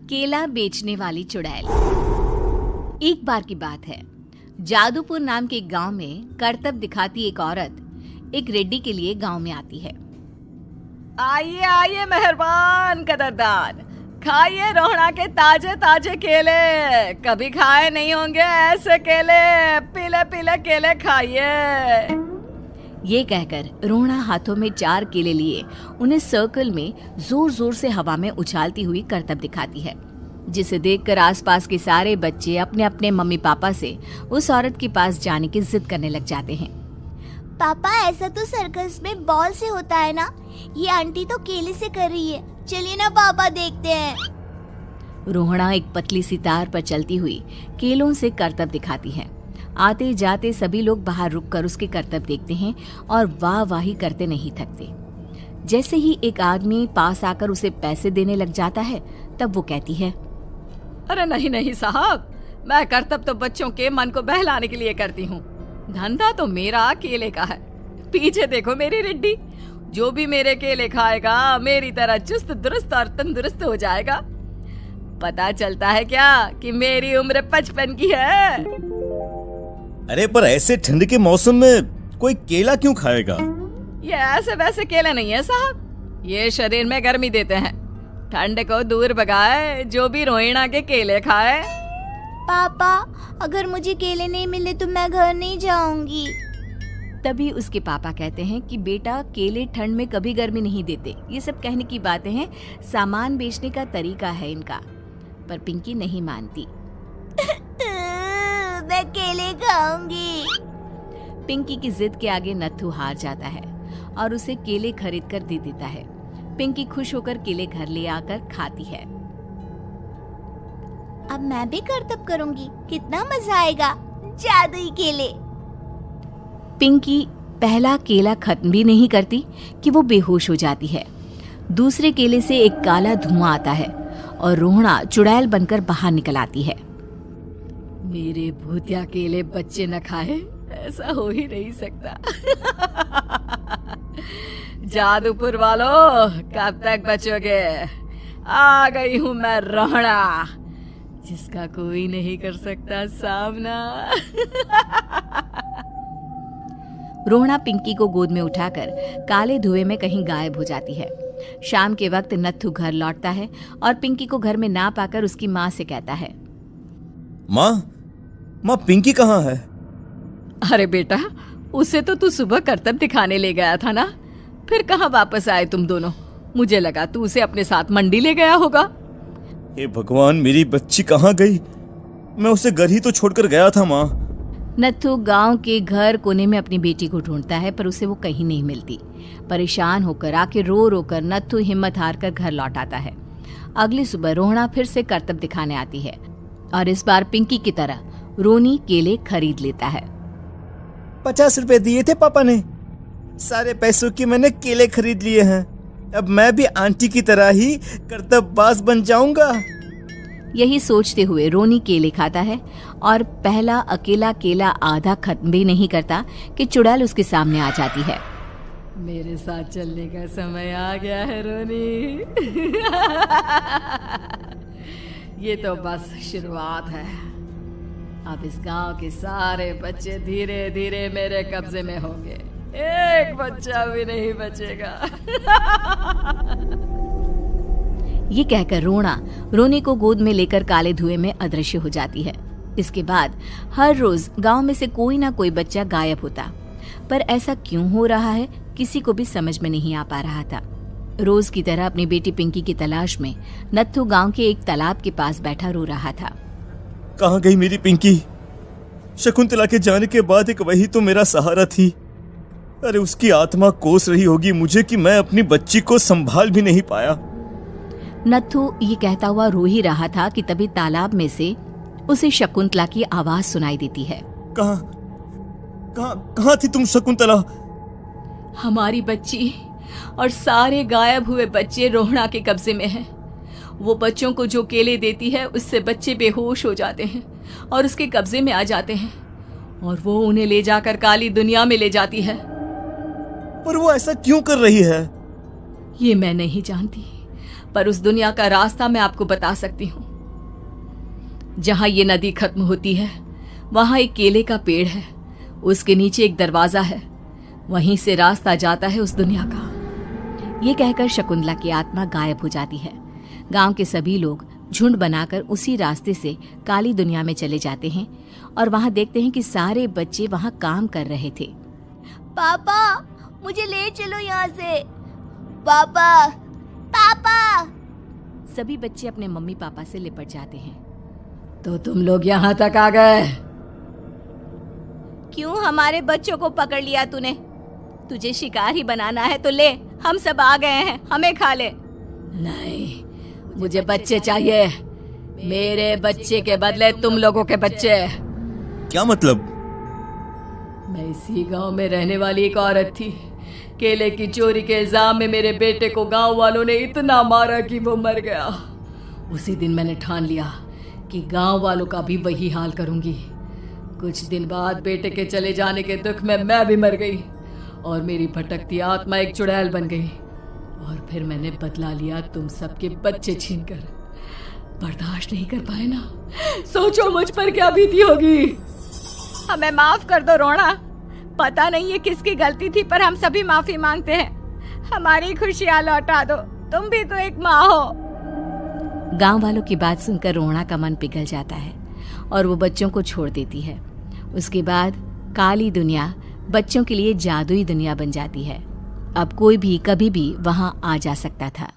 केला बेचने वाली चुड़ैल। एक बार की बात है, जादूपुर नाम के एक गांव में करतब दिखाती एक औरत एक रेड्डी के लिए गांव में आती है। आइए आइए मेहरबान कदरदान, खाइए रोहड़ा के ताजे ताजे केले। कभी खाए नहीं होंगे ऐसे केले, पीले पीले केले खाइए। ये कहकर रोहड़ा हाथों में 4 केले लिए उन्हें सर्कल में जोर जोर से हवा में उछालती हुई करतब दिखाती है, जिसे देखकर आसपास के सारे बच्चे अपने अपने मम्मी पापा से उस औरत के पास जाने की जिद करने लग जाते हैं। पापा, ऐसा तो सर्कस में बॉल से होता है ना, ये आंटी तो केले से कर रही है। चलिए ना पापा, देखते हैं। रोहड़ा एक पतली सी तार पर चलती हुई केलों से करतब दिखाती है। आते जाते सभी लोग बाहर रुककर उसके करतब देखते हैं और वाह वाही करते नहीं थकते। जैसे ही एक आदमी पास आकर उसे पैसे देने लग जाता है, तब वो कहती है, अरे नहीं नहीं साहब, मैं करतब तो बच्चों के मन को बहलाने के लिए करती हूँ। धंधा तो मेरा केले का है। पीछे देखो मेरी रिड्डी, जो भी मेरे केले खाएगा मेरी तरह चुस्त दुरुस्त और तंदुरुस्त हो जाएगा। पता चलता है क्या कि मेरी उम्र 55 की है। अरे पर ऐसे ठंड के मौसम में कोई केला क्यों खाएगा? ये ऐसे वैसे केले नहीं है साहब, ये शरीर में गर्मी देते हैं, ठंड को दूर भगाए। जो भी रोहिणा के केले खाए। पापा, अगर मुझे केले नहीं मिले तो मैं घर नहीं जाऊंगी। तभी उसके पापा कहते हैं कि बेटा, केले ठंड में कभी गर्मी नहीं देते। ये सब कहने की बातें हैं, सामान बेचने का तरीका है इनका। पर पिंकी नहीं मानती। मैं केले खाऊंगी। पिंकी की जिद के आगे नत्थू हार जाता है और उसे केले खरीद कर दे देता है। पिंकी खुश होकर केले घर ले आकर खाती है। अब मैं भी करतब करूंगी, कितना मजा आएगा। जादुई केले। पिंकी पहला केला खत्म भी नहीं करती कि वो बेहोश हो जाती है। दूसरे केले से एक काला धुआं आता है और रोहड़ा चुड़ैल बनकर बाहर निकल आती है। मेरे भूतिया केले बच्चे न खाए, ऐसा हो ही नहीं सकता। जादूपुर वालों, कब तक बचोगे? आ गई हूँ मैं रोहड़ा, जिसका कोई नहीं कर सकता सामना। रोहड़ा पिंकी को गोद में उठाकर काले धुएं में कहीं गायब हो जाती है। शाम के वक्त नत्थू घर लौटता है और पिंकी को घर में ना पाकर उसकी माँ से कहता है, माँ पिंकी कहाँ है? अरे बेटा, उसे तो तू सुबह करतब दिखाने ले गया था ना, फिर कहाँ वापस आए तुम दोनों? मुझे लगा तू उसे अपने साथ मंडी ले गया होगा। हे भगवान, मेरी बच्ची कहाँ गई? मैं उसे घर ही तो छोड़कर गया था माँ। नत्थू गांव के घर कोने में अपनी बेटी को ढूंढता है, पर उसे वो कहीं नहीं मिलती। परेशान होकर आके रो रो कर नत्थू हिम्मत हार कर घर लौट आता है। अगली सुबह रोहड़ा फिर से करतब दिखाने आती है और इस बार पिंकी की तरह रोनी केले खरीद लेता है। 50 रुपए दिए थे पापा ने, सारे पैसों की मैंने केले खरीद लिए हैं। अब मैं भी आंटी की तरह ही करतबबाज बन जाऊंगा। यही सोचते हुए रोनी केले खाता है और पहला अकेला केला आधा खत्म भी नहीं करता कि चुड़ैल उसके सामने आ जाती है। मेरे साथ चलने का समय आ गया है रोनी। ये तो बस शुरुआत है। अब इस गांव के सारे बच्चे धीरे धीरे मेरे कब्जे में होंगे, एक बच्चा भी नहीं बचेगा। ये कहकर रोना रोनी को गोद में लेकर काले धुएं में अदृश्य हो जाती है। इसके बाद हर रोज गांव में से कोई ना कोई बच्चा गायब होता, पर ऐसा क्यों हो रहा है किसी को भी समझ में नहीं आ पा रहा था। रोज की तरह अपनी बेटी पिंकी की तलाश में नत्थू गांव के एक तालाब के पास बैठा रो रहा था। कहाँ गई मेरी पिंकी? शकुंतला के जाने के बाद एक वही तो मेरा सहारा थी। अरे उसकी आत्मा कोस रही होगी मुझे कि मैं अपनी बच्ची को संभाल भी नहीं पाया। नत्थू ये कहता हुआ रो ही रहा था कि तभी तालाब में से उसे शकुंतला की आवाज सुनाई देती है। कहाँ थी तुम शकुंतला? हमारी बच्ची और सारे गायब हुए बच्चे रोहड़ा के कब्जे में हैं। वो बच्चों को जो केले देती है उससे बच्चे बेहोश हो जाते हैं और उसके कब्जे में आ जाते हैं और वो उन्हें ले जाकर काली दुनिया में ले जाती है। पर वो ऐसा क्यों कर रही है? ये मैं नहीं जानती, पर उस दुनिया का रास्ता मैं आपको बता सकती हूँ। जहां ये नदी खत्म होती है वहां एक केले का पेड़ है, उसके नीचे एक दरवाजा है, वहीं से रास्ता जाता है उस दुनिया का। ये कहकर शकुंतला की आत्मा गायब हो जाती है। गांव के सभी लोग झुंड बनाकर उसी रास्ते से काली दुनिया में चले जाते हैं और वहां देखते हैं कि सारे बच्चे वहां काम कर रहे थे। पापा मुझे ले चलो यहाँ से। पापा पापा। सभी बच्चे अपने मम्मी पापा से लिपट जाते हैं। तो तुम लोग यहाँ तक आ गए? क्यों हमारे बच्चों को पकड़ लिया तूने? तुझे शिकार ही बनाना है तो ले, हम सब आ गए हैं, हमें खा ले। नहीं, मुझे बच्चे चाहिए, मेरे बच्चे के बदले तुम लोगों के बच्चे। क्या मतलब? मैं इसी गांव में रहने वाली एक औरत थी। केले की चोरी के इल्जाम में मेरे बेटे को गांव वालों ने इतना मारा कि वो मर गया। उसी दिन मैंने ठान लिया कि गांव वालों का भी वही हाल करूंगी। कुछ दिन बाद बेटे के चले जाने के दुख में मैं भी मर गई और मेरी भटकती आत्मा एक चुड़ैल बन गई। और फिर मैंने बदला लिया तुम सबके बच्चे छीनकर। बर्दाश्त नहीं कर पाए ना, सोचो मुझ पर क्या बीती होगी। हमें माफ कर दो रोना, पता नहीं ये किसकी गलती थी पर हम सभी माफी मांगते हैं। हमारी खुशियां लौटा दो, तुम भी तो एक माँ हो। गांव वालों की बात सुनकर रोना का मन पिघल जाता है और वो बच्चों को छोड़ देती है। उसके बाद काली दुनिया बच्चों के लिए जादुई दुनिया बन जाती है। अब कोई भी कभी भी वहां आ जा सकता था।